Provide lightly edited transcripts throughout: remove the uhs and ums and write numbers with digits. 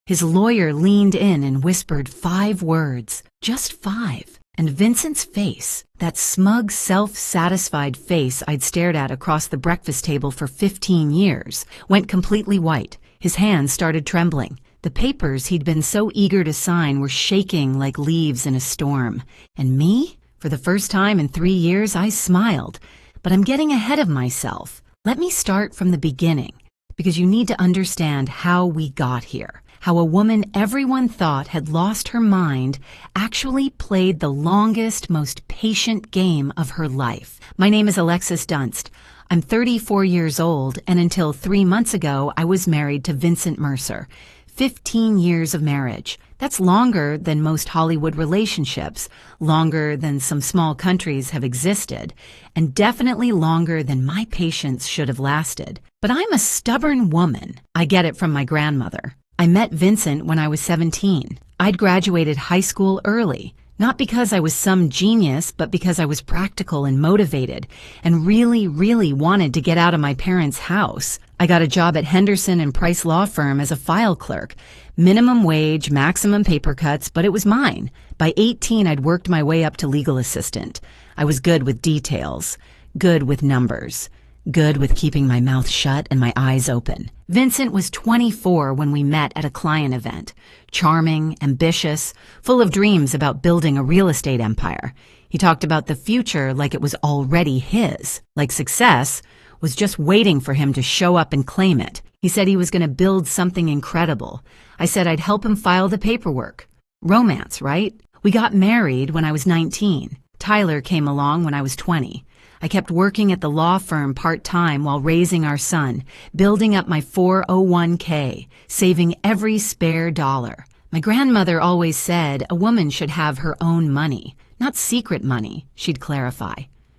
His lawyer leaned in and whispered 5 words, just 5. And Vincent's face, that smug, self-satisfied face I'd stared at across the breakfast table for 15 years, went completely white. His hands started trembling. The papers he'd been so eager to sign were shaking like leaves in a storm. And me? For the first time in 3 years, I smiled. But I'm getting ahead of myself. Let me start from the beginning, because you need to understand how we got here. How a woman everyone thought had lost her mind actually played the longest, most patient game of her life. My name is Alexis Dunst. I'm 34 years old, and until 3 months ago, I was married to Vincent Mercer. 15 years of marriage. That's longer than most Hollywood relationships, longer than some small countries have existed, and definitely longer than my patience should have lasted. But I'm a stubborn woman. I get it from my grandmother. I met Vincent when I was 17. I'd graduated high school early, not because I was some genius, but because I was practical and motivated and really, really wanted to get out of my parents' house. I got a job at Henderson and Price Law Firm as a file clerk. Minimum wage, maximum paper cuts, but it was mine. By 18, I'd worked my way up to legal assistant. I was good with details, good with numbers, good with keeping my mouth shut and my eyes open. Vincent was 24 when we met at a client event. Charming, ambitious, full of dreams about building a real estate empire. He talked about the future like it was already his, like success was just waiting for him to show up and claim it. He said he was going to build something incredible. I said I'd help him file the paperwork. Romance, right? We got married when I was 19. Tyler came along when I was 20. I kept working at the law firm part-time while raising our son, building up my 401k, saving every spare dollar. My grandmother always said a woman should have her own money, not secret money, she'd clarify.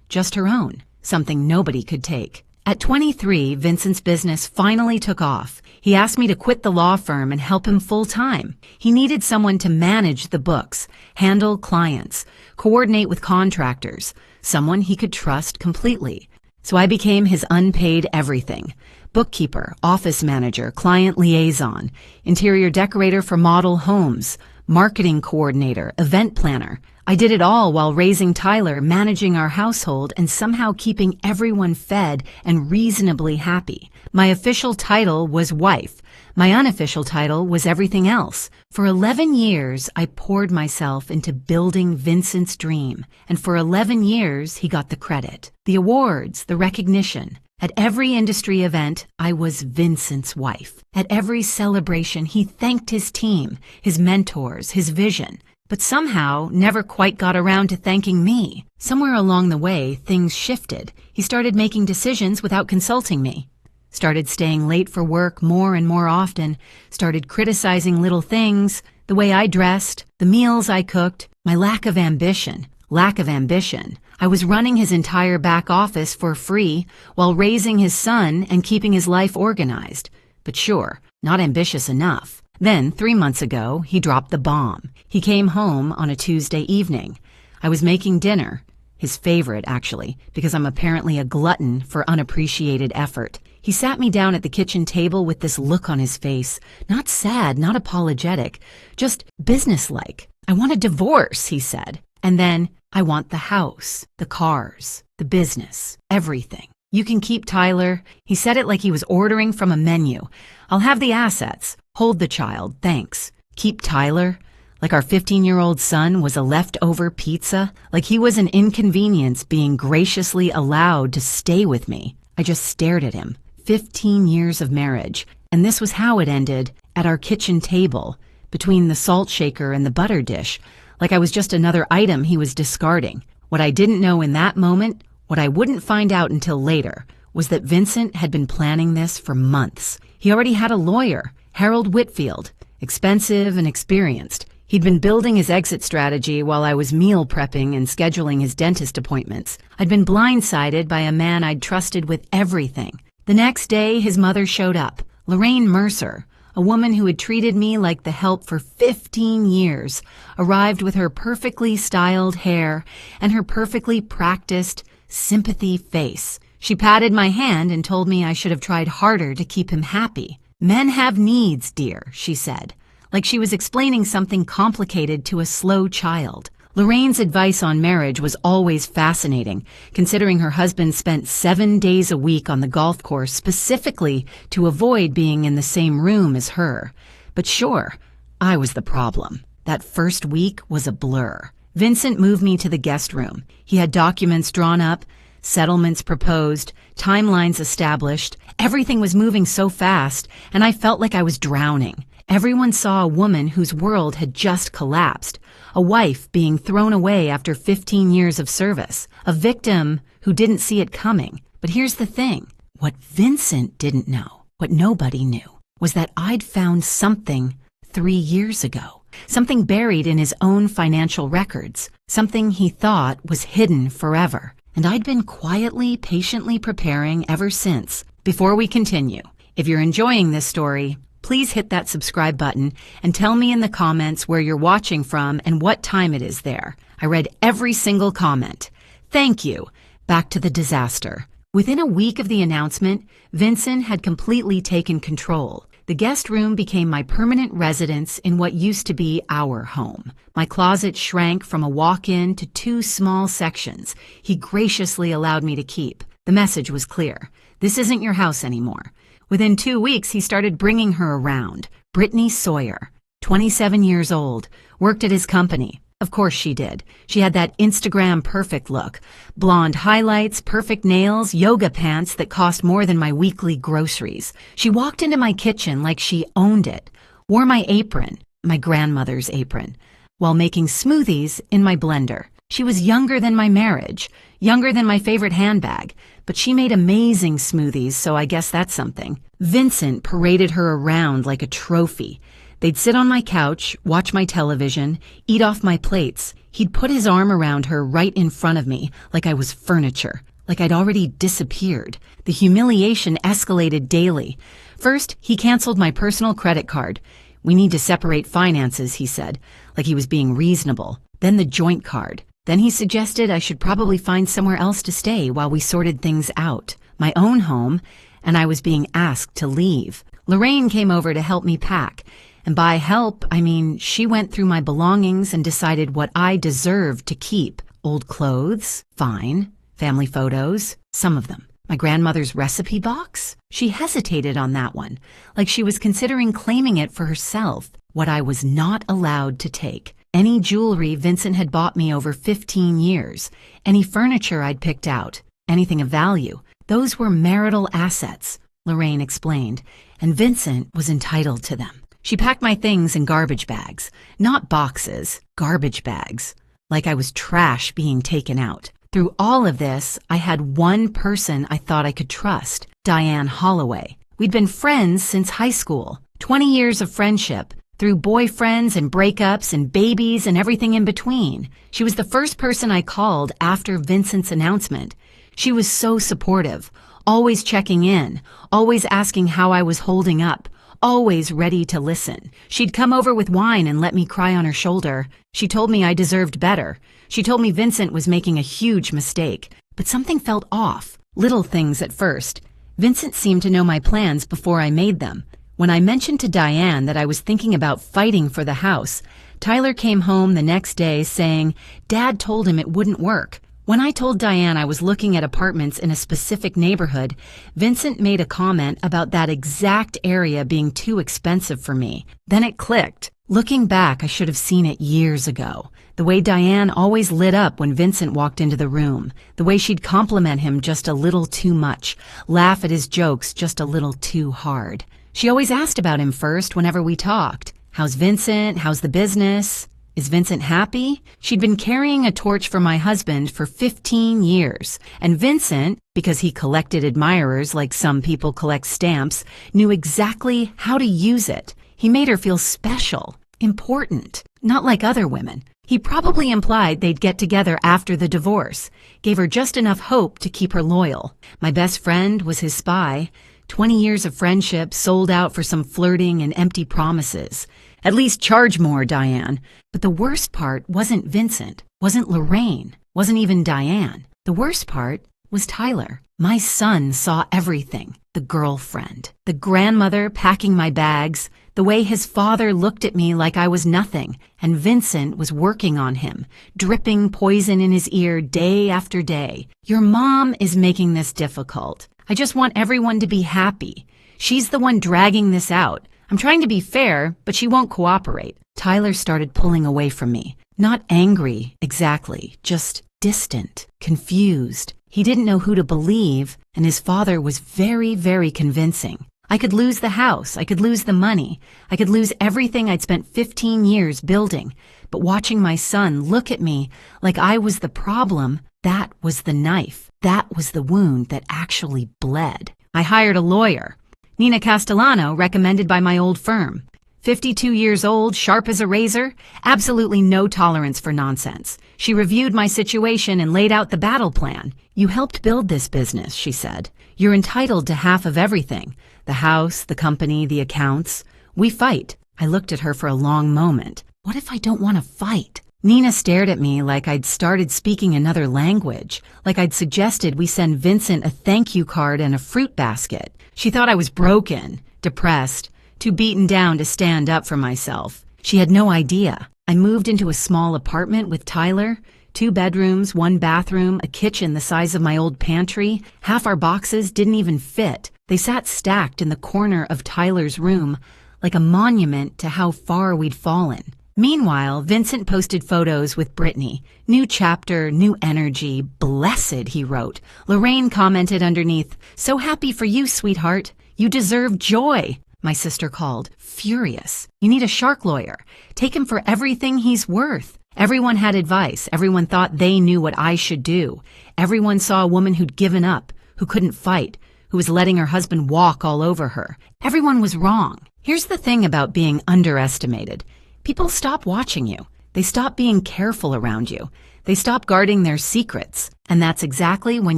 Just her own, something nobody could take. At 23, Vincent's business finally took off. He asked me to quit the law firm and help him full-time. He needed someone to manage the books, handle clients, coordinate with contractors, someone he could trust completely. So I became his unpaid everything. Bookkeeper, office manager, client liaison, interior decorator for model homes, marketing coordinator, event planner. I did it all while raising Tyler, managing our household, and somehow keeping everyone fed and reasonably happy. My official title was wife. My unofficial title was everything else. For 11 years, I poured myself into building Vincent's dream. And for 11 years, he got the credit, the awards, the recognition. At every industry event, I was Vincent's wife. At every celebration, he thanked his team, his mentors, his vision. But somehow never quite got around to thanking me. Somewhere along the way, things shifted. He started making decisions without consulting me. Started staying late for work more and more often. Started criticizing little things, the way I dressed, the meals I cooked, my lack of ambition. I was running his entire back office for free while raising his son and keeping his life organized. But sure, not ambitious enough. Then, 3 months ago, he dropped the bomb. He came home on a Tuesday evening. I was making dinner, his favorite, actually, because I'm apparently a glutton for unappreciated effort. He sat me down at the kitchen table with this look on his face, not sad, not apologetic, just businesslike. I want a divorce, he said. And then, I want the house, the cars, the business, everything. You can keep Tyler. He said it like he was ordering from a menu. I'll have the assets. Hold the child, thanks. Keep Tyler? Like our 15-year-old son was a leftover pizza? Like he was an inconvenience being graciously allowed to stay with me? I just stared at him. 15 years of marriage. And this was how it ended, at our kitchen table, between the salt shaker and the butter dish, like I was just another item he was discarding. What I didn't know in that moment, what I wouldn't find out until later, was that Vincent had been planning this for months. He already had a lawyer, Harold Whitfield, expensive and experienced. He'd been building his exit strategy while I was meal prepping and scheduling his dentist appointments. I'd been blindsided by a man I'd trusted with everything. The next day, his mother showed up, Lorraine Mercer, a woman who had treated me like the help for 15 years, arrived with her perfectly styled hair and her perfectly practiced sympathy face. She patted my hand and told me I should have tried harder to keep him happy. Men have needs, dear, she said. like she was explaining something complicated to a slow child. Lorraine's advice on marriage was always fascinating, considering her husband spent 7 days a week on the golf course specifically to avoid being in the same room as her. But sure, I was the problem. That first week was a blur. Vincent moved me to the guest room. He had documents drawn up, settlements proposed, timelines established. Everything was moving so fast, and I felt like I was drowning. Everyone saw a woman whose world had just collapsed, a wife being thrown away after 15 years of service, a victim who didn't see it coming. But here's the thing. What Vincent didn't know, what nobody knew, was that I'd found something 3 years ago. Something buried in his own financial records, something he thought was hidden forever. And I'd been quietly, patiently preparing ever since. Before we continue, if you're enjoying this story, please hit that subscribe button and tell me in the comments where you're watching from and what time it is there. I read every single comment. Thank you. Back to the disaster. Within a week of the announcement, Vincent had completely taken control. The guest room became my permanent residence in what used to be our home. My closet shrank from a walk-in to 2 small sections he graciously allowed me to keep. The message was clear. This isn't your house anymore. Within 2 weeks, he started bringing her around. Brittany Sawyer, 27 years old, worked at his company. Of course she did. She had that Instagram perfect look. Blonde highlights, perfect nails, yoga pants that cost more than my weekly groceries. She walked into my kitchen like she owned it, wore my apron, my grandmother's apron, while making smoothies in my blender. She was younger than my marriage, younger than my favorite handbag, but she made amazing smoothies, so I guess that's something. Vincent paraded her around like a trophy. They'd sit on my couch, watch my television, eat off my plates. He'd put his arm around her right in front of me, like I was furniture, like I'd already disappeared. The humiliation escalated daily. First, he canceled my personal credit card. We need to separate finances, he said, like he was being reasonable. Then the joint card. Then he suggested I should probably find somewhere else to stay while we sorted things out. My own home, and I was being asked to leave. Lorraine came over to help me pack. And by help, I mean she went through my belongings and decided what I deserved to keep. Old clothes, fine. Family photos, some of them. My grandmother's recipe box? She hesitated on that one, like she was considering claiming it for herself. What I was not allowed to take. Any jewelry Vincent had bought me over 15 years. Any furniture I'd picked out. Anything of value. Those were marital assets, Lorraine explained, and Vincent was entitled to them. She packed my things in garbage bags, not boxes, garbage bags, like I was trash being taken out. Through all of this, I had one person I thought I could trust, Diane Holloway. We'd been friends since high school, 20 years of friendship, through boyfriends and breakups and babies and everything in between. She was the first person I called after Vincent's announcement. She was so supportive, always checking in, always asking how I was holding up, always ready to listen. She'd come over with wine and let me cry on her shoulder. She told me I deserved better. She told me Vincent was making a huge mistake. But something felt off. Little things at first. Vincent seemed to know my plans before I made them. When I mentioned to Diane that I was thinking about fighting for the house, Tyler came home the next day saying Dad told him it wouldn't work. When I told Diane I was looking at apartments in a specific neighborhood, Vincent made a comment about that exact area being too expensive for me. Then it clicked. Looking back, I should have seen it years ago. The way Diane always lit up when Vincent walked into the room. The way she'd compliment him just a little too much, laugh at his jokes just a little too hard. She always asked about him first whenever we talked. How's Vincent? How's the business? Is Vincent happy? She'd been carrying a torch for my husband for 15 years. And Vincent, because he collected admirers like some people collect stamps, knew exactly how to use it. He made her feel special, important, not like other women. He probably implied they'd get together after the divorce, gave her just enough hope to keep her loyal. My best friend was his spy. 20 years of friendship sold out for some flirting and empty promises. At least charge more, Diane. But the worst part wasn't Vincent, wasn't Lorraine, wasn't even Diane. The worst part was Tyler. My son saw everything. the girlfriend, the grandmother packing my bags, the way his father looked at me like I was nothing, and Vincent was working on him, dripping poison in his ear day after day. Your mom is making this difficult. I just want everyone to be happy. She's the one dragging this out. I'm trying to be fair, but she won't cooperate. Tyler started pulling away from me. Not angry, exactly, just distant, confused. He didn't know who to believe, and his father was very, very convincing. I could lose the house, I could lose the money, I could lose everything I'd spent 15 years building, but watching my son look at me like I was the problem, that was the knife. That was the wound that actually bled. I hired a lawyer, Nina Castellano, recommended by my old firm. 52 years old, sharp as a razor, absolutely no tolerance for nonsense. She reviewed my situation and laid out the battle plan. You helped build this business, she said. You're entitled to half of everything. The house, the company, the accounts. We fight. I looked at her for a long moment. What if I don't want to fight? Nina stared at me like I'd started speaking another language, like I'd suggested we send Vincent a thank you card and a fruit basket. She thought I was broken, depressed, too beaten down to stand up for myself. She had no idea. I moved into a small apartment with Tyler, 2 bedrooms, 1 bathroom, a kitchen the size of my old pantry. Half our boxes didn't even fit. They sat stacked in the corner of Tyler's room, like a monument to how far we'd fallen. Meanwhile, Vincent posted photos with Brittany. New chapter, new energy, blessed, he wrote. Lorraine commented underneath, so happy for you, sweetheart. You deserve joy. My sister called, furious. You need a shark lawyer. Take him for everything he's worth. Everyone had advice. Everyone thought they knew what I should do. Everyone saw a woman who'd given up, who couldn't fight, who was letting her husband walk all over her. Everyone was wrong. Here's the thing about being underestimated. People stop watching you. They stop being careful around you. They stop guarding their secrets. And that's exactly when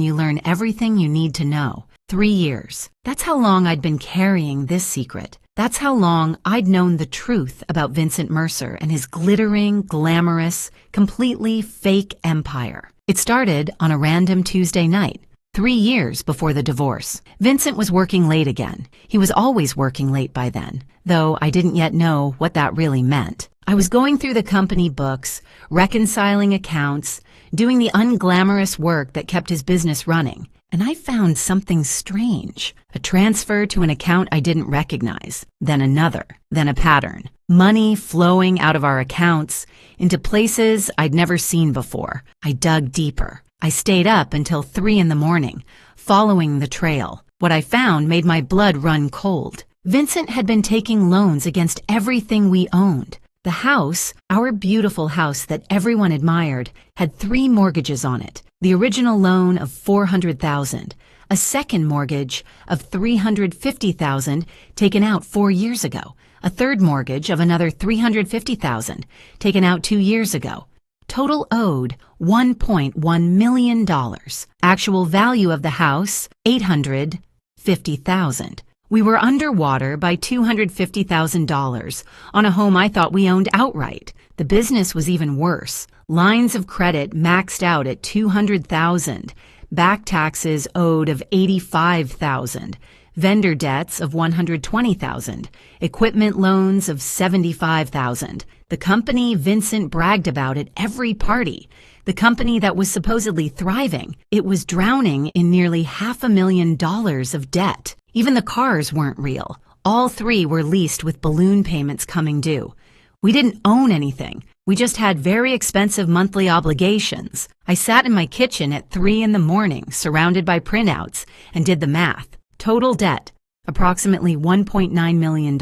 you learn everything you need to know. 3 years. That's how long I'd been carrying this secret. That's how long I'd known the truth about Vincent Mercer and his glittering, glamorous, completely fake empire. It started on a random Tuesday night, 3 years before the divorce. Vincent was working late again. He was always working late by then, though I didn't yet know what that really meant. I was going through the company books, reconciling accounts, doing the unglamorous work that kept his business running. And I found something strange. A transfer to an account I didn't recognize, then another, then a pattern. Money flowing out of our accounts into places I'd never seen before. I dug deeper. I stayed up until 3 in the morning, following the trail. What I found made my blood run cold. Vincent had been taking loans against everything we owned. The house, our beautiful house that everyone admired, had 3 mortgages on it. The original loan of $400,000, a second mortgage of $350,000 taken out 4 years ago, a third mortgage of another $350,000 taken out 2 years ago. Total owed $1.1 million. Actual value of the house, $850,000. We were underwater by $250,000 on a home I thought we owned outright. The business was even worse. Lines of credit maxed out at $200,000. Back taxes owed of $85,000. Vendor debts of $120,000. Equipment loans of $75,000. The company Vincent bragged about at every party. The company that was supposedly thriving. It was drowning in nearly $500,000 of debt. Even the cars weren't real. All 3 were leased with balloon payments coming due. We didn't own anything. We just had very expensive monthly obligations. I sat in my kitchen at 3 in the morning, surrounded by printouts, and did the math. Total debt, approximately $1.9 million.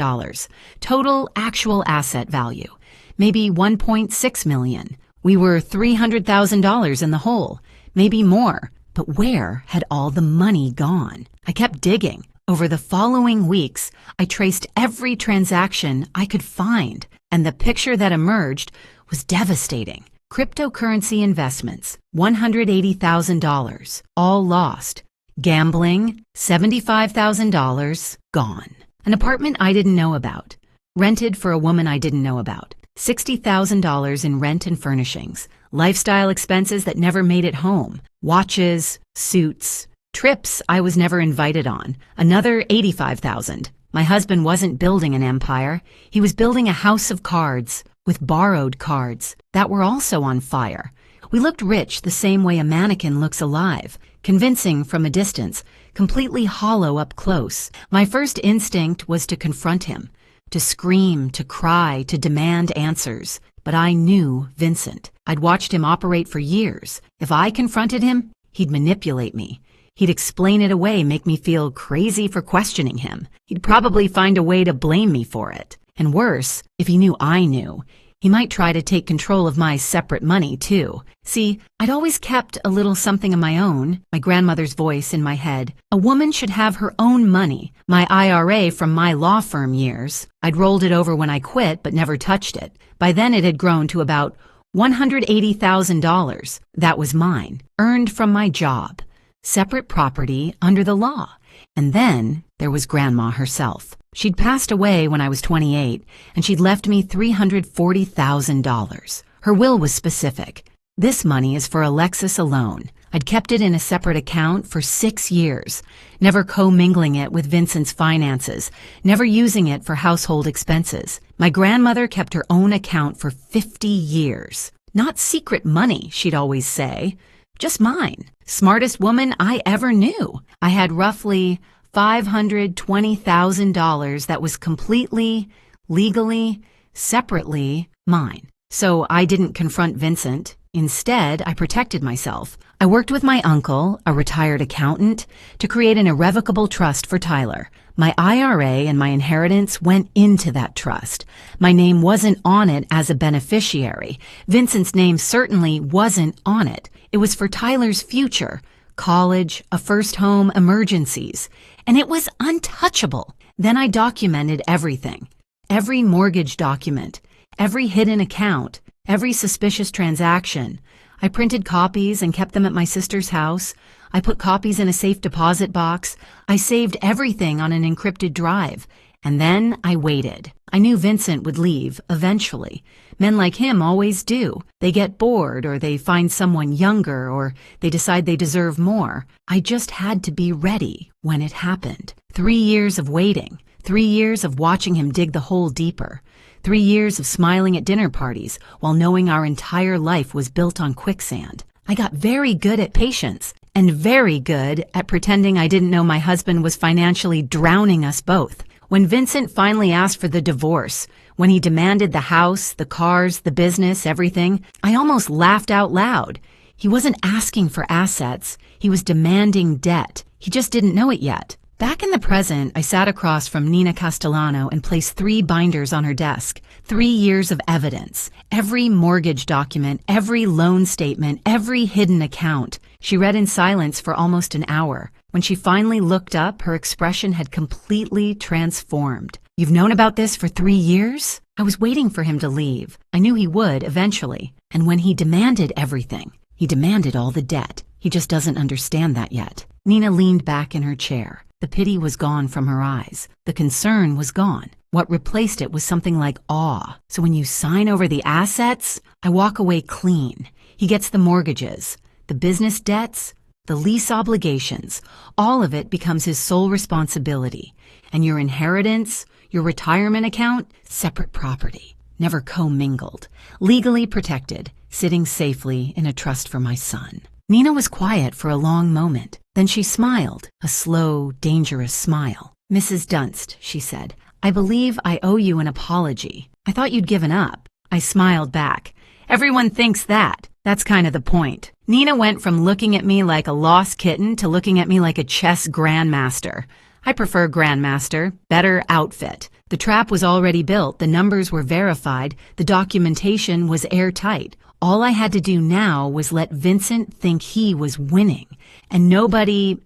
Total actual asset value, maybe $1.6 million. We were $300,000 in the hole, maybe more. But where had all the money gone? I kept digging. Over the following weeks, I traced every transaction I could find, and the picture that emerged was devastating. Cryptocurrency investments, $180,000, all lost. Gambling, $75,000, gone. An apartment I didn't know about, rented for a woman I didn't know about. $60,000 in rent and furnishings. Lifestyle expenses that never made it home. Watches, suits, Trips I was never invited on, another $85,000. My husband wasn't building an empire. He was building a house of cards with borrowed cards that were also on fire. We looked rich the same way a mannequin looks alive, convincing from a distance, completely hollow up close. My first instinct was to confront him, to scream, to cry, to demand answers. But I knew Vincent. I'd watched him operate for years. If I confronted him, he'd manipulate me. He'd explain it away, make me feel crazy for questioning him. He'd probably find a way to blame me for it. And worse, if he knew I knew, he might try to take control of my separate money, too. See, I'd always kept a little something of my own, my grandmother's voice in my head. A woman should have her own money, my IRA from my law firm years. I'd rolled it over when I quit, but never touched it. By then it had grown to about $180,000. That was mine, earned from my job. Separate property under the law. And then there was Grandma herself. She'd passed away when I was 28, and she'd left me $340,000. Her will was specific. This money is for Alexis alone. I'd kept it in a separate account for 6 years, never commingling it with Vincent's finances, never using it for household expenses. My grandmother kept her own account for 50 years. Not secret money, she'd always say. Just mine. Smartest woman I ever knew. I had roughly $520,000 that was completely, legally, separately mine. So I didn't confront Vincent. Instead, I protected myself. I worked with my uncle, a retired accountant, to create an irrevocable trust for Tyler. My IRA and my inheritance went into that trust. My name wasn't on it as a beneficiary. Vincent's name certainly wasn't on it. It was for Tyler's future, college, a first home, emergencies. And it was untouchable. Then I documented everything. Every mortgage document, every hidden account, every suspicious transaction. I printed copies and kept them at my sister's house. I put copies in a safe deposit box. I saved everything on an encrypted drive. And then I waited. I knew Vincent would leave eventually. Men like him always do. They get bored, or they find someone younger, or they decide they deserve more. I just had to be ready when it happened. 3 years of waiting. 3 years of watching him dig the hole deeper. 3 years of smiling at dinner parties while knowing our entire life was built on quicksand. I got very good at patience and very good at pretending I didn't know my husband was financially drowning us both. When Vincent finally asked for the divorce, when he demanded the house, the cars, the business, everything, I almost laughed out loud. He wasn't asking for assets. He was demanding debt. He just didn't know it yet. Back in the present, I sat across from Nina Castellano and placed 3 binders on her desk. 3 years of evidence. Every mortgage document, every loan statement, every hidden account. She read in silence for almost an hour. When she finally looked up, her expression had completely transformed. "You've known about this for 3 years?" I was waiting for him to leave. I knew he would eventually. And when he demanded everything, he demanded all the debt. He just doesn't understand that yet. Nina leaned back in her chair. The pity was gone from her eyes. The concern was gone. What replaced it was something like awe. "So when you sign over the assets, I walk away clean. He gets the mortgages, the business debts, the lease obligations. All of it becomes his sole responsibility. And your inheritance, your retirement account, separate property, never commingled, legally protected, sitting safely in a trust for my son." Nina was quiet for a long moment. Then she smiled, a slow, dangerous smile. "Mrs. Dunst," she said, "I believe I owe you an apology. I thought you'd given up." I smiled back. "Everyone thinks that. That's kind of the point." Nina went from looking at me like a lost kitten to looking at me like a chess grandmaster. I prefer grandmaster, better outfit. The trap was already built, the numbers were verified, the documentation was airtight. All I had to do now was let Vincent think he was winning. And nobody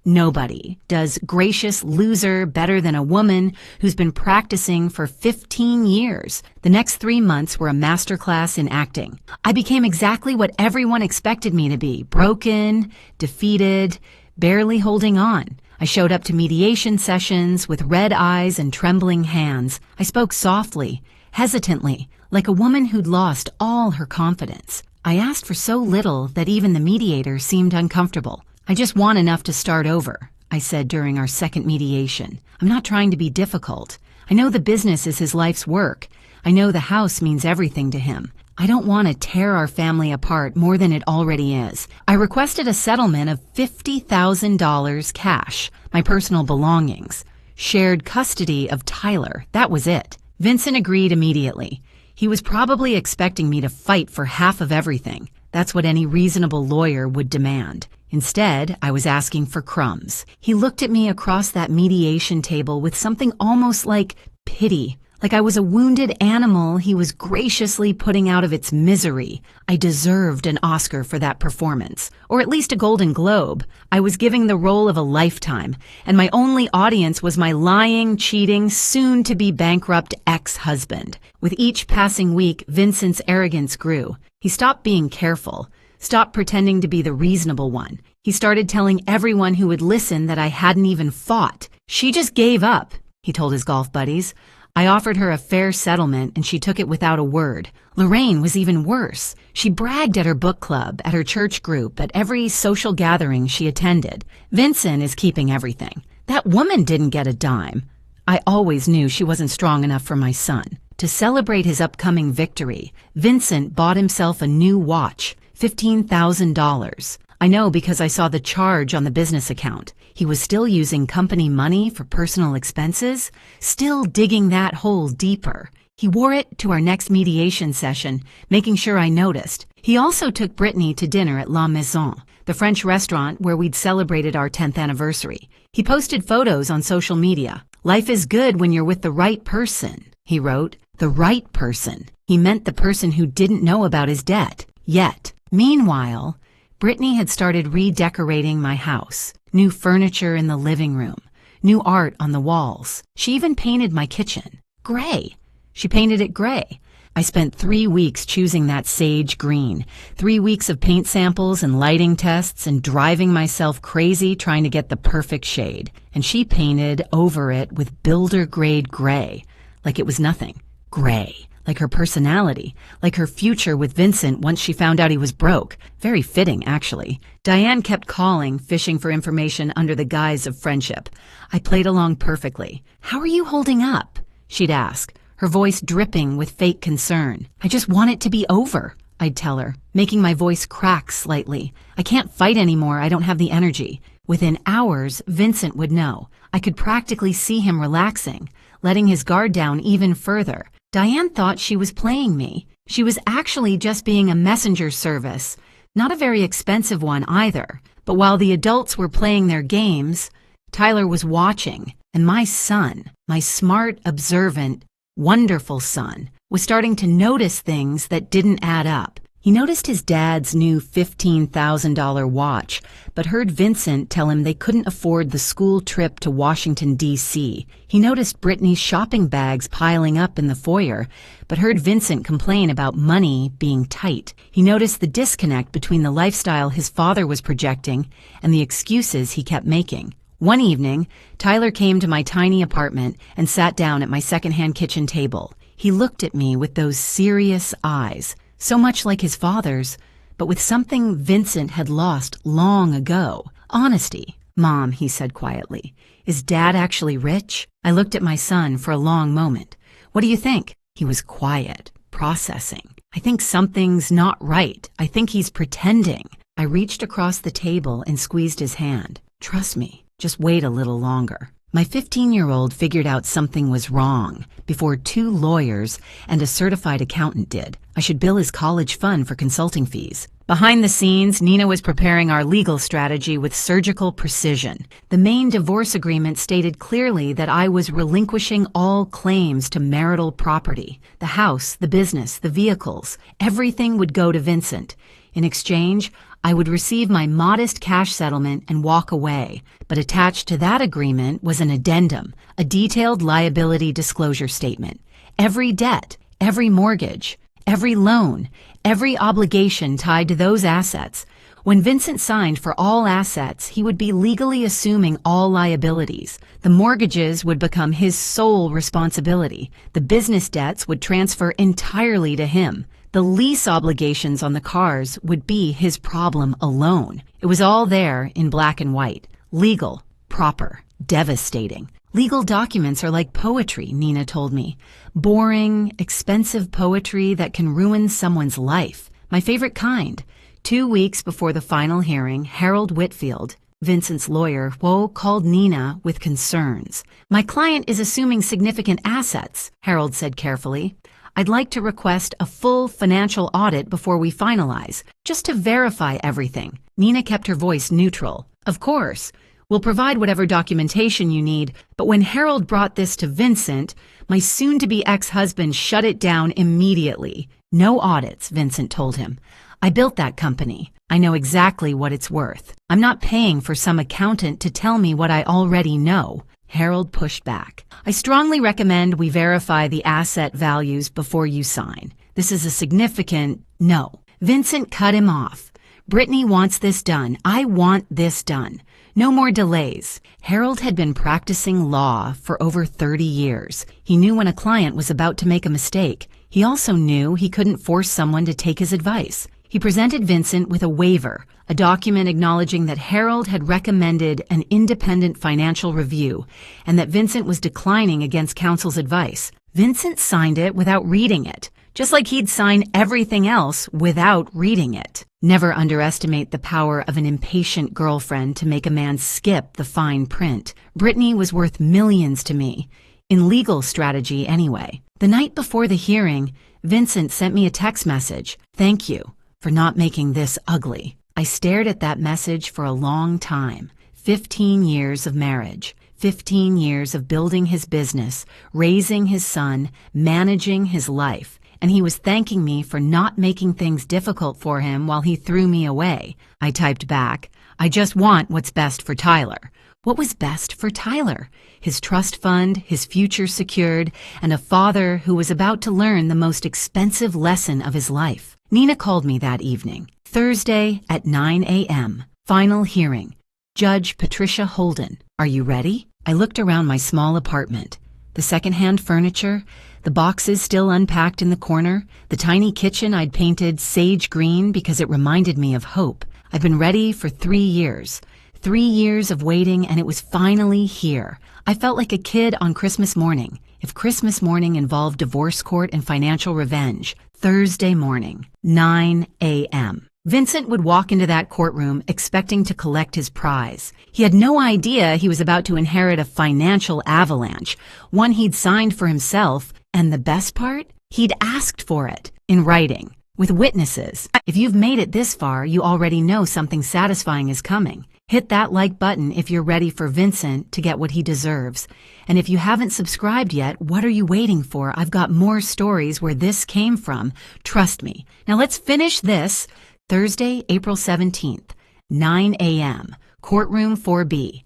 does gracious loser better than a woman who's been practicing for 15 years. The next 3 months were a masterclass in acting. I became exactly what everyone expected me to be: broken, defeated, barely holding on. I showed up to mediation sessions with red eyes and trembling hands. I spoke softly, hesitantly, like a woman who'd lost all her confidence. I asked for so little that even the mediator seemed uncomfortable. "I just want enough to start over," I said during our second mediation. "I'm not trying to be difficult. I know the business is his life's work. I know the house means everything to him. I don't want to tear our family apart more than it already is. I requested a settlement of $50,000 cash, my personal belongings, shared custody of Tyler. That was it." Vincent agreed immediately. He was probably expecting me to fight for half of everything. That's what any reasonable lawyer would demand. Instead, I was asking for crumbs. He looked at me across that mediation table with something almost like pity. Like I was a wounded animal he was graciously putting out of its misery. I deserved an Oscar for that performance, or at least a Golden Globe. I was giving the role of a lifetime, and my only audience was my lying, cheating, soon-to-be bankrupt ex-husband. With each passing week, Vincent's arrogance grew. He stopped being careful, stopped pretending to be the reasonable one. He started telling everyone who would listen that I hadn't even fought. "She just gave up," he told his golf buddies. I offered her a fair settlement, and she took it without a word. Lorraine was even worse. She bragged at her book club, at her church group, at every social gathering she attended. "Vincent is keeping everything. That woman didn't get a dime." I always knew she wasn't strong enough for my son. To celebrate his upcoming victory, Vincent bought himself a new watch, $15,000. I know because I saw the charge on the business account. He was still using company money for personal expenses, still digging that hole deeper. He wore it to our next mediation session, making sure I noticed. He also took Brittany to dinner at La Maison, the French restaurant where we'd celebrated our 10th anniversary. He posted photos on social media. "Life is good when you're with the right person," he wrote. The right person. He meant the person who didn't know about his debt yet. Meanwhile, Brittany had started redecorating my house. New furniture in the living room, new art on the walls. She even painted my kitchen. Gray. She painted it gray. I spent 3 weeks choosing that sage green, 3 weeks of paint samples and lighting tests and driving myself crazy trying to get the perfect shade. And she painted over it with builder-grade gray, like it was nothing. Gray. Like her personality, like her future with Vincent once she found out he was broke. Very fitting, actually. Diane kept calling, fishing for information under the guise of friendship. I played along perfectly. "How are you holding up?" she'd ask, her voice dripping with fake concern. "I just want it to be over," I'd tell her, making my voice crack slightly. "I can't fight anymore. I don't have the energy." Within hours, Vincent would know. I could practically see him relaxing, letting his guard down even further. Diane thought she was playing me. She was actually just being a messenger service, not a very expensive one either. But while the adults were playing their games, Tyler was watching, and my son, my smart, observant, wonderful son, was starting to notice things that didn't add up. He noticed his dad's new $15,000 watch, but heard Vincent tell him they couldn't afford the school trip to Washington, D.C. He noticed Brittany's shopping bags piling up in the foyer, but heard Vincent complain about money being tight. He noticed the disconnect between the lifestyle his father was projecting and the excuses he kept making. One evening, Tyler came to my tiny apartment and sat down at my secondhand kitchen table. He looked at me with those serious eyes, so much like his father's, but with something Vincent had lost long ago. Honesty. "Mom," he said quietly, "is Dad actually rich?" I looked at my son for a long moment. "What do you think?" He was quiet, processing. "I think something's not right. I think he's pretending." I reached across the table and squeezed his hand. "Trust me, just wait a little longer." My 15-year-old figured out something was wrong before 2 lawyers and a certified accountant did. I should bill his college fund for consulting fees. Behind the scenes, Nina was preparing our legal strategy with surgical precision. The main divorce agreement stated clearly that I was relinquishing all claims to marital property. The house, the business, the vehicles, everything would go to Vincent. In exchange, I would receive my modest cash settlement and walk away, but attached to that agreement was an addendum, a detailed liability disclosure statement. Every debt, every mortgage, every loan, every obligation tied to those assets. When Vincent signed for all assets, he would be legally assuming all liabilities. The mortgages would become his sole responsibility. The business debts would transfer entirely to him. The lease obligations on the cars would be his problem alone. It was all there in black and white. Legal, proper, devastating. Legal documents are like poetry, Nina told me. Boring, expensive poetry that can ruin someone's life. My favorite kind. 2 weeks before the final hearing, Harold Whitfield, Vincent's lawyer, Woul, called Nina with concerns. My client is assuming significant assets, Harold said carefully. I'd like to request a full financial audit before we finalize, just to verify everything. Nina kept her voice neutral. Of course. We'll provide whatever documentation you need, but when Harold brought this to Vincent, my soon-to-be ex-husband shut it down immediately. No audits, Vincent told him. I built that company. I know exactly what it's worth. I'm not paying for some accountant to tell me what I already know. Harold pushed back. I strongly recommend we verify the asset values before you sign. This is a significant no. Vincent cut him off. Brittany wants this done. I want this done. No more delays. Harold had been practicing law for over 30 years. He knew when a client was about to make a mistake. He also knew he couldn't force someone to take his advice. He presented Vincent with a waiver, a document acknowledging that Harold had recommended an independent financial review and that Vincent was declining against counsel's advice. Vincent signed it without reading it, just like he'd sign everything else without reading it. Never underestimate the power of an impatient girlfriend to make a man skip the fine print. Brittany was worth millions to me, in legal strategy anyway. The night before the hearing, Vincent sent me a text message. Thank you for not making this ugly. I stared at that message for a long time. 15 years of marriage. 15 years of building his business, raising his son, managing his life. And he was thanking me for not making things difficult for him while he threw me away. I typed back, I just want what's best for Tyler. What was best for Tyler? His trust fund, his future secured, and a father who was about to learn the most expensive lesson of his life. Nina called me that evening. Thursday at 9 a.m. Final hearing. Judge Patricia Holden. Are you ready? I looked around my small apartment. The secondhand furniture, the boxes still unpacked in the corner, the tiny kitchen I'd painted sage green because it reminded me of hope. I've been ready for 3 years. 3 years of waiting, and it was finally here. I felt like a kid on Christmas morning. If Christmas morning involved divorce court and financial revenge, Thursday morning, 9 a.m. Vincent would walk into that courtroom expecting to collect his prize. He had no idea he was about to inherit a financial avalanche, one he'd signed for himself, and the best part? He'd asked for it, in writing, with witnesses. If you've made it this far, you already know something satisfying is coming. Hit that like button if you're ready for Vincent to get what he deserves. And if you haven't subscribed yet, what are you waiting for? I've got more stories where this came from. Trust me. Now let's finish this. Thursday, April 17th, 9 a.m., courtroom 4B.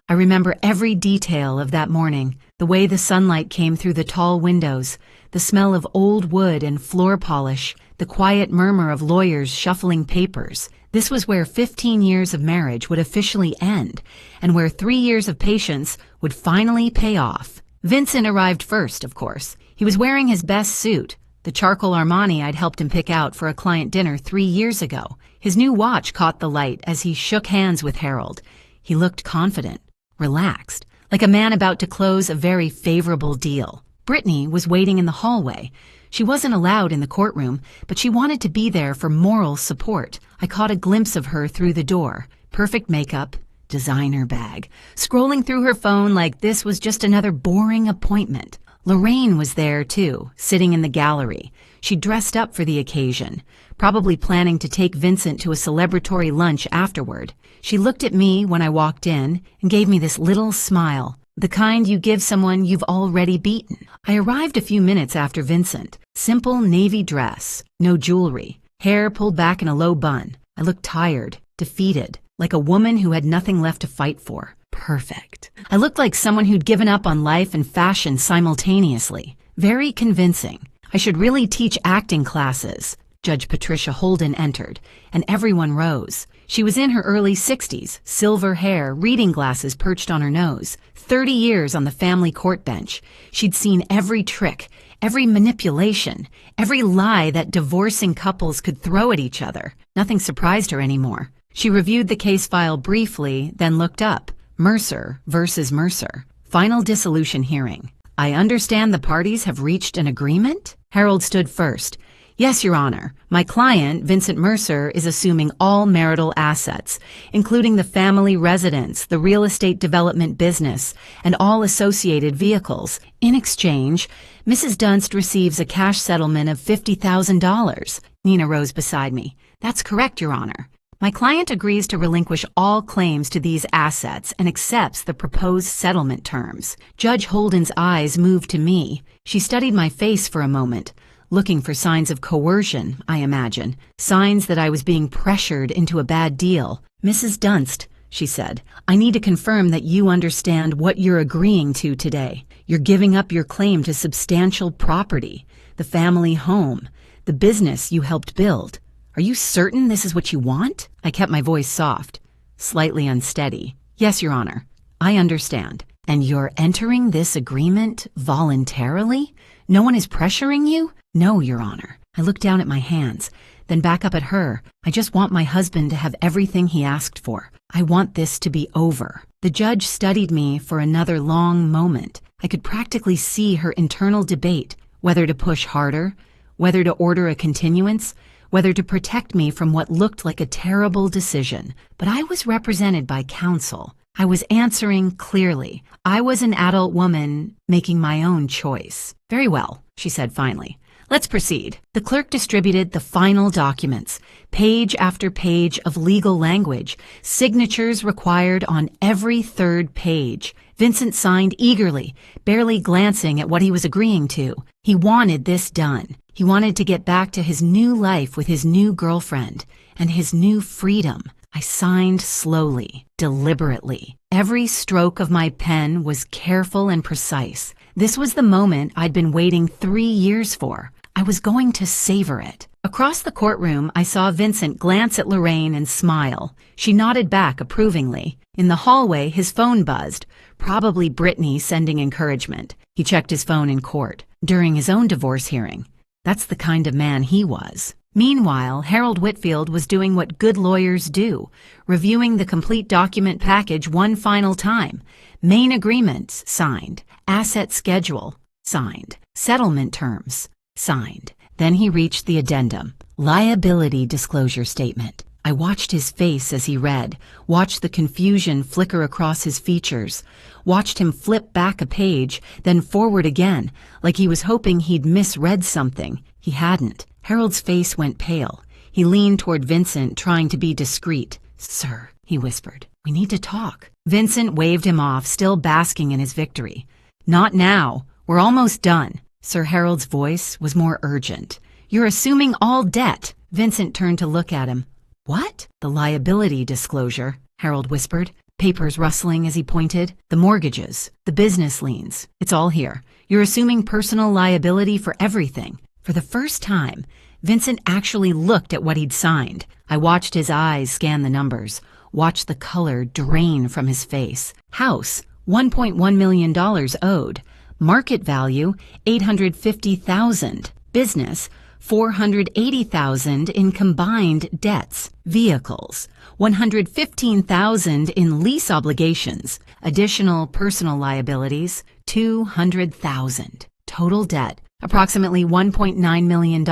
I remember every detail of that morning, the way the sunlight came through the tall windows, the smell of old wood and floor polish, the quiet murmur of lawyers shuffling papers. This was where 15 years of marriage would officially end, and where 3 years of patience would finally pay off. Vincent arrived first, of course. He was wearing his best suit, the charcoal Armani I'd helped him pick out for a client dinner 3 years ago. His new watch caught the light as he shook hands with Harold. He looked confident, relaxed, like a man about to close a very favorable deal. Brittany was waiting in the hallway. She wasn't allowed in the courtroom, but she wanted to be there for moral support. I caught a glimpse of her through the door. Perfect makeup, designer bag, scrolling through her phone like this was just another boring appointment. Lorraine was there, too, sitting in the gallery. She dressed up for the occasion, probably planning to take Vincent to a celebratory lunch afterward. She looked at me when I walked in and gave me this little smile, the kind you give someone you've already beaten. I arrived a few minutes after Vincent. Simple navy dress, no jewelry, hair pulled back in a low bun. I looked tired, defeated, like a woman who had nothing left to fight for. Perfect. I looked like someone who'd given up on life and fashion simultaneously. Very convincing. I should really teach acting classes. Judge Patricia Holden entered, and everyone rose. She was in her early 60s, silver hair, reading glasses perched on her nose. 30 years on the family court bench. She'd seen every trick, every manipulation, every lie that divorcing couples could throw at each other. Nothing surprised her anymore. She reviewed the case file briefly, then looked up. Mercer versus Mercer. Final dissolution hearing. I understand the parties have reached an agreement? Harold stood first. Yes, Your Honor. My client, Vincent Mercer, is assuming all marital assets, including the family residence, the real estate development business, and all associated vehicles. In exchange, Mrs. Dunst receives a cash settlement of $50,000. Nina rose beside me. That's correct, Your Honor. My client agrees to relinquish all claims to these assets and accepts the proposed settlement terms. Judge Holden's eyes moved to me. She studied my face for a moment. Looking for signs of coercion, I imagine. Signs that I was being pressured into a bad deal. Mrs. Dunst, she said, I need to confirm that you understand what you're agreeing to today. You're giving up your claim to substantial property, the family home, the business you helped build. Are you certain this is what you want? I kept my voice soft, slightly unsteady. Yes, Your Honor, I understand. And you're entering this agreement voluntarily? No one is pressuring you? No, Your Honor. I looked down at my hands, then back up at her. I just want my husband to have everything he asked for. I want this to be over. The judge studied me for another long moment. I could practically see her internal debate, whether to push harder, whether to order a continuance, whether to protect me from what looked like a terrible decision. But I was represented by counsel. I was answering clearly. I was an adult woman making my own choice. Very well, she said finally. Let's proceed. The clerk distributed the final documents, page after page of legal language, signatures required on every third page. Vincent signed eagerly, barely glancing at what he was agreeing to. He wanted this done. He wanted to get back to his new life with his new girlfriend and his new freedom. I signed slowly, deliberately. Every stroke of my pen was careful and precise. This was the moment I'd been waiting 3 years for. I was going to savor it. Across the courtroom, I saw Vincent glance at Lorraine and smile. She nodded back approvingly. In the hallway, his phone buzzed, probably Brittany sending encouragement. He checked his phone in court, during his own divorce hearing. That's the kind of man he was. Meanwhile, Harold Whitfield was doing what good lawyers do, reviewing the complete document package one final time. Main agreements signed, asset schedule signed, settlement terms signed. Then he reached the addendum, liability disclosure statement. I watched his face as he read, watched the confusion flicker across his features, watched him flip back a page, then forward again, like he was hoping he'd misread something. He hadn't. Harold's face went pale. He leaned toward Vincent, trying to be discreet. Sir, he whispered, we need to talk. Vincent waved him off, still basking in his victory. Not now. We're almost done. Sir Harold's voice was more urgent. You're assuming all debt. Vincent turned to look at him. What? The liability disclosure, Harold whispered, papers rustling as he pointed. The mortgages, the business liens. It's all here. You're assuming personal liability for everything. For the first time, Vincent actually looked at what he'd signed. I watched his eyes scan the numbers, watched the color drain from his face. House, $1.1 million owed. Market value, $850,000. Business, $480,000 in combined debts. Vehicles, $115,000 in lease obligations. Additional personal liabilities, $200,000. Total debt, approximately $1.9 million.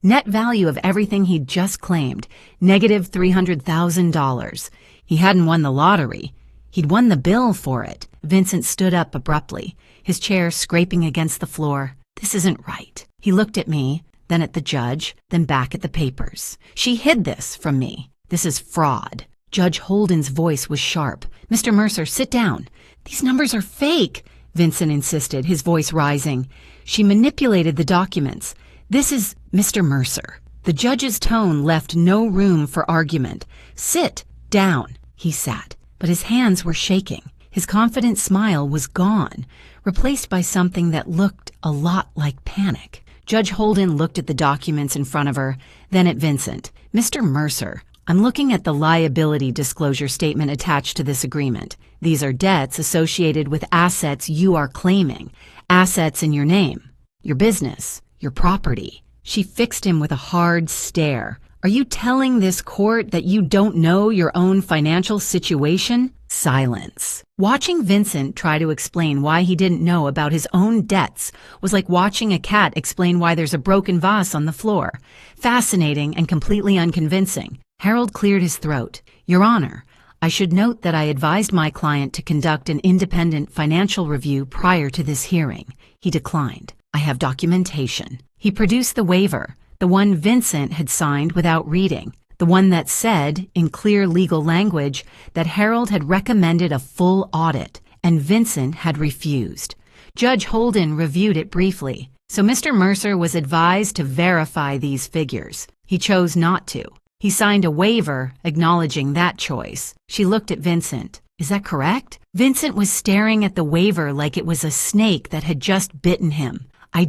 Net value of everything he'd just claimed, negative $300,000. He hadn't won the lottery. He'd won the bill for it. Vincent stood up abruptly, his chair scraping against the floor. This isn't right. He looked at me, then at the judge, then back at the papers. She hid this from me. This is fraud. Judge Holden's voice was sharp. Mr. Mercer, sit down. These numbers are fake, Vincent insisted, his voice rising. She manipulated the documents. This is Mr. Mercer. The judge's tone left no room for argument. Sit down. He sat, but his hands were shaking. His confident smile was gone, replaced by something that looked a lot like panic. Judge Holden looked at the documents in front of her, then at Vincent. Mr. Mercer, I'm looking at the liability disclosure statement attached to this agreement. These are debts associated with assets you are claiming, assets in your name. Your business, your property. She fixed him with a hard stare. Are you telling this court that you don't know your own financial situation? Silence. Watching Vincent try to explain why he didn't know about his own debts was like watching a cat explain why there's a broken vase on the floor. Fascinating and completely unconvincing. Harold cleared his throat. Your Honor, I should note that I advised my client to conduct an independent financial review prior to this hearing. He declined. I have documentation. He produced the waiver, the one Vincent had signed without reading, the one that said, in clear legal language, that Harold had recommended a full audit, and Vincent had refused. Judge Holden reviewed it briefly, so Mr. Mercer was advised to verify these figures. He chose not to. He signed a waiver acknowledging that choice. She looked at Vincent. Is that correct? Vincent was staring at the waiver like it was a snake that had just bitten him. I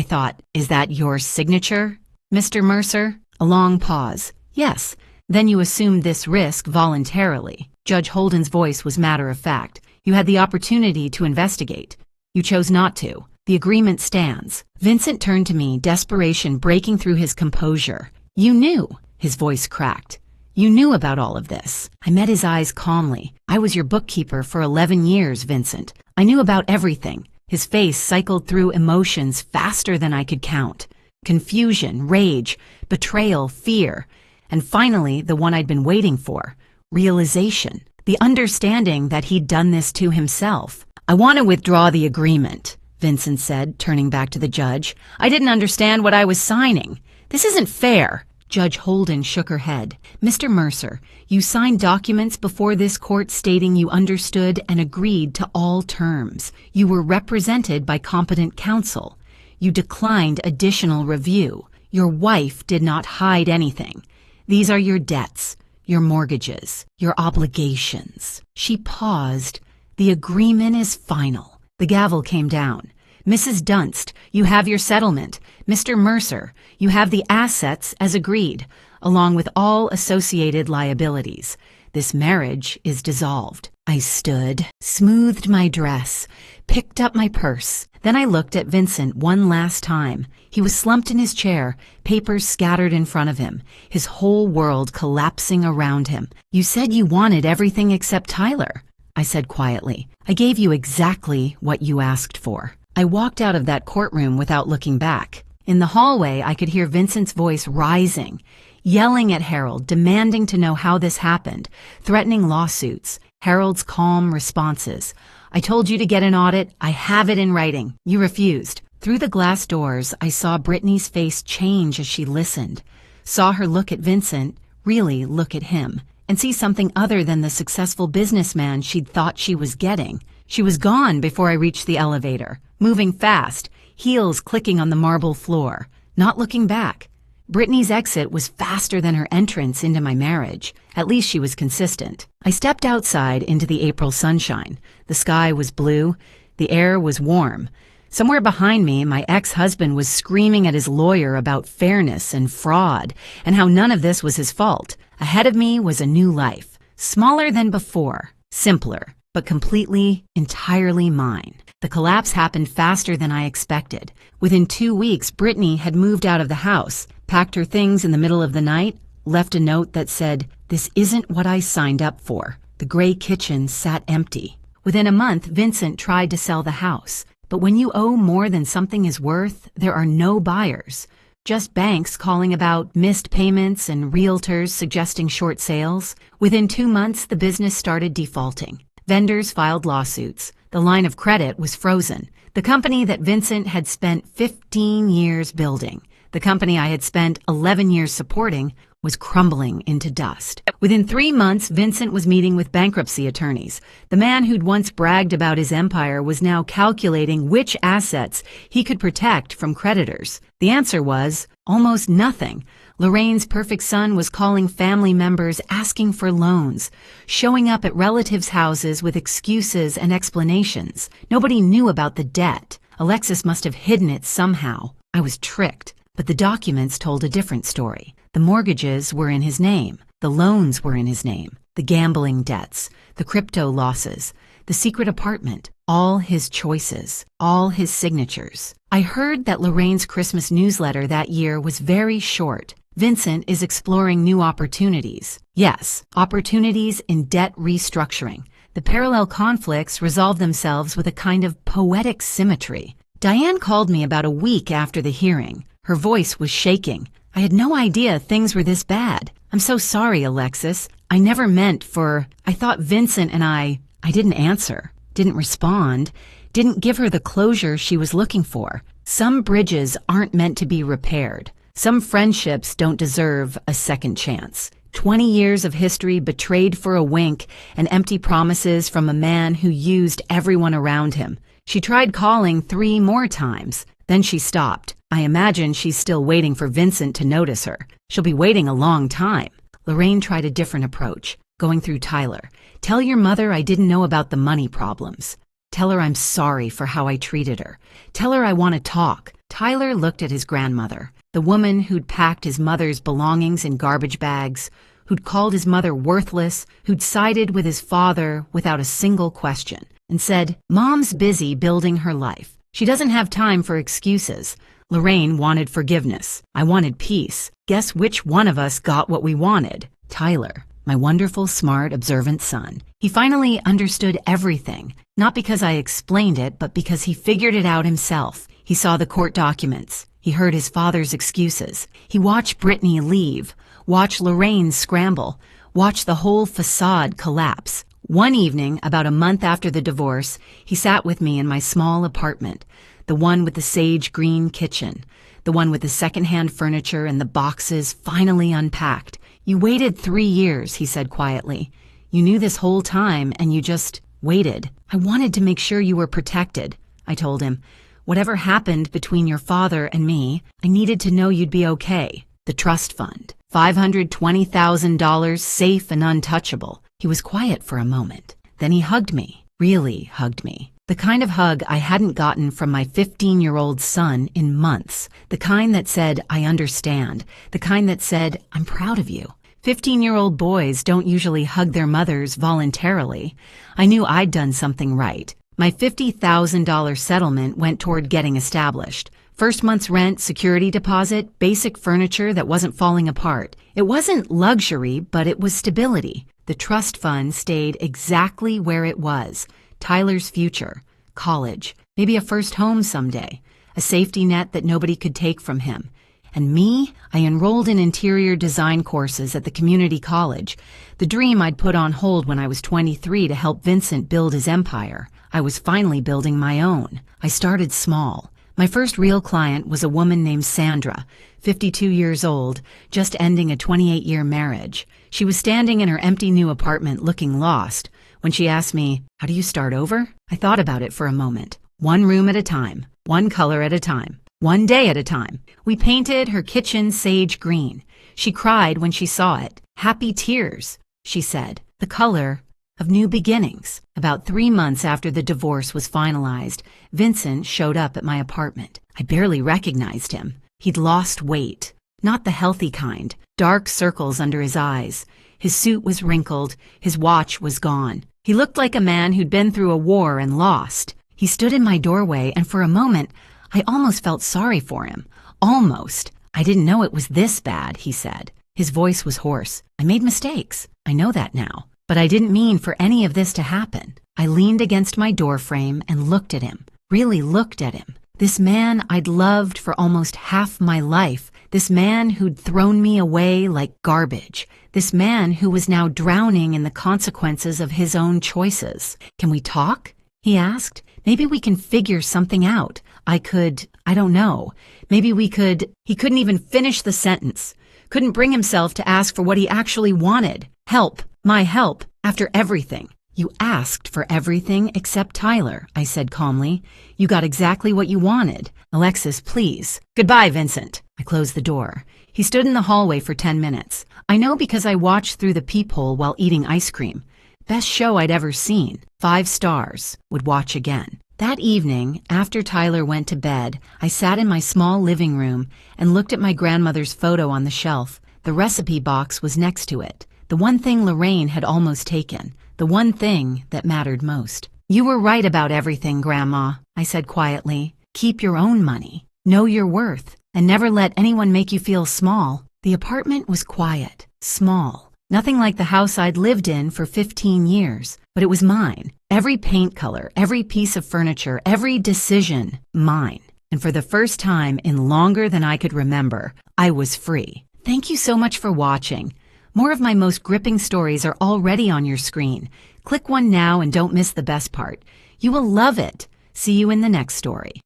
thought, is that your signature, Mr. Mercer? A long pause. Yes. Then you assumed this risk voluntarily. Judge Holden's voice was matter of fact. You had the opportunity to investigate. You chose not to. The agreement stands. Vincent turned to me, desperation breaking through his composure. You knew. His voice cracked. You knew about all of this. I met his eyes calmly. I was your bookkeeper for 11 years, Vincent. I knew about everything. His face cycled through emotions faster than I could count. Confusion, rage, betrayal, fear, and finally the one I'd been waiting for, realization, the understanding that he'd done this to himself. I want to withdraw the agreement, Vincent said, turning back to the judge. I didn't understand what I was signing. This isn't fair. Judge Holden shook her head. Mr. Mercer, you signed documents before this court stating you understood and agreed to all terms. You were represented by competent counsel. You declined additional review. Your wife did not hide anything. These are your debts, your mortgages, your obligations. She paused. The agreement is final. The gavel came down. Mrs. Dunst, you have your settlement. Mr. Mercer, you have the assets as agreed, along with all associated liabilities. This marriage is dissolved. I stood, smoothed my dress, picked up my purse. Then I looked at Vincent one last time. He was slumped in his chair, papers scattered in front of him, his whole world collapsing around him. You said you wanted everything except Tyler, I said quietly. I gave you exactly what you asked for. I walked out of that courtroom without looking back. In the hallway, I could hear Vincent's voice rising, yelling at Harold, demanding to know how this happened, threatening lawsuits. Harold's calm responses. I told you to get an audit. I have it in writing. You refused. Through the glass doors, I saw Brittany's face change as she listened, saw her look at Vincent, really look at him, and see something other than the successful businessman she'd thought she was getting. She was gone before I reached the elevator, moving fast, heels clicking on the marble floor, not looking back. Brittany's exit was faster than her entrance into my marriage. At least she was consistent. I stepped outside into the April sunshine. The sky was blue. The air was warm. Somewhere behind me, my ex-husband was screaming at his lawyer about fairness and fraud, and how none of this was his fault. Ahead of me was a new life, smaller than before, simpler, but completely, entirely mine. The collapse happened faster than I expected. Within 2 weeks, Brittany had moved out of the house, packed her things in the middle of the night, left a note that said, "This isn't what I signed up for." The gray kitchen sat empty. Within a month, Vincent tried to sell the house. But when you owe more than something is worth, there are no buyers. Just banks calling about missed payments and realtors suggesting short sales. Within 2 months, the business started defaulting. Vendors filed lawsuits. The line of credit was frozen. The company that Vincent had spent 15 years building, the company I had spent 11 years supporting, was crumbling into dust. Within 3 months, Vincent was meeting with bankruptcy attorneys. The man who'd once bragged about his empire was now calculating which assets he could protect from creditors. The answer was almost nothing. Lorraine's perfect son was calling family members asking for loans, showing up at relatives' houses with excuses and explanations. Nobody knew about the debt. Alexis must have hidden it somehow. I was tricked. But the documents told a different story. The mortgages were in his name. The loans were in his name. The gambling debts, the crypto losses. the secret apartment, all his choices, all his signatures. I heard that Lorraine's Christmas newsletter that year was very short. Vincent is exploring new opportunities. Yes, opportunities in debt restructuring. The parallel conflicts resolve themselves with a kind of poetic symmetry. Diane called me about a week after the hearing. Her voice was shaking. I had no idea things were this bad. I'm so sorry, Alexis. I never meant for... I thought Vincent and I didn't answer, didn't respond, didn't give her the closure she was looking for. Some bridges aren't meant to be repaired. Some friendships don't deserve a second chance. 20 years of history betrayed for a wink and empty promises from a man who used everyone around him. She tried calling 3 more times. Then she stopped. I imagine she's still waiting for Vincent to notice her. She'll be waiting a long time. Lorraine tried a different approach, going through Tyler. Tell your mother I didn't know about the money problems. Tell her I'm sorry for how I treated her. Tell her I want to talk. Tyler looked at his grandmother, the woman who'd packed his mother's belongings in garbage bags, who'd called his mother worthless, who'd sided with his father without a single question, and said, Mom's busy building her life. She doesn't have time for excuses. Lorraine wanted forgiveness. I wanted peace. Guess which one of us got what we wanted? Tyler, my wonderful, smart, observant son. He finally understood everything, not because I explained it, but because he figured it out himself. He saw the court documents. He heard his father's excuses. He watched Brittany leave, watched Lorraine scramble, watched the whole facade collapse. One evening, about a month after the divorce, he sat with me in my small apartment, the one with the sage green kitchen, the one with the secondhand furniture and the boxes finally unpacked. You waited 3 years, he said quietly. You knew this whole time and you just waited. I wanted to make sure you were protected, I told him. Whatever happened between your father and me, I needed to know you'd be okay. The trust fund, $520,000, safe and untouchable. He was quiet for a moment. Then he hugged me, really hugged me. The kind of hug I hadn't gotten from my 15-year-old son in months. The kind that said, I understand. The kind that said, I'm proud of you. 15-year-old boys don't usually hug their mothers voluntarily. I knew I'd done something right. My $50,000 settlement went toward getting established. First month's rent, security deposit, basic furniture that wasn't falling apart. It wasn't luxury, but it was stability. The trust fund stayed exactly where it was. Tyler's future, college, maybe a first home someday, a safety net that nobody could take from him. And me, I enrolled in interior design courses at the community college, the dream I'd put on hold when I was 23 to help Vincent build his empire. I was finally building my own. I started small. My first real client was a woman named Sandra, 52 years old, just ending a 28-year marriage. She was standing in her empty new apartment looking lost when she asked me, how do you start over? I thought about it for a moment. One room at a time, one color at a time, one day at a time. We painted her kitchen sage green. She cried when she saw it. Happy tears, she said. The color of new beginnings. About 3 months after the divorce was finalized, Vincent showed up at my apartment. I barely recognized him. He'd lost weight. Not the healthy kind. Dark circles under his eyes. His suit was wrinkled. His watch was gone. He looked like a man who'd been through a war and lost. He stood in my doorway, and for a moment, I almost felt sorry for him. Almost. I didn't know it was this bad, he said. His voice was hoarse. I made mistakes. I know that now. But I didn't mean for any of this to happen. I leaned against my doorframe and looked at him, really looked at him. This man I'd loved for almost half my life. This man who'd thrown me away like garbage. This man who was now drowning in the consequences of his own choices. Can we talk? He asked. Maybe we can figure something out. I don't know. Maybe we could. He couldn't even finish the sentence. Couldn't bring himself to ask for what he actually wanted. Help. My help. After everything. You asked for everything except Tyler, I said calmly. You got exactly what you wanted. Alexis, please. Goodbye, Vincent. I closed the door. He stood in the hallway for 10 minutes. I know because I watched through the peephole while eating ice cream. Best show I'd ever seen. 5 stars. Would watch again. That evening, after Tyler went to bed, I sat in my small living room and looked at my grandmother's photo on the shelf. The recipe box was next to it. The one thing Lorraine had almost taken. The one thing that mattered most. You were right about everything, Grandma, I said quietly. Keep your own money, know your worth, and never let anyone make you feel small. The apartment was quiet, small, nothing like the house I'd lived in for 15 years, but it was mine. Every paint color, every piece of furniture, every decision, mine. And for the first time in longer than I could remember, I was free. Thank you so much for watching. More of my most gripping stories are already on your screen. Click one now and don't miss the best part. You will love it. See you in the next story.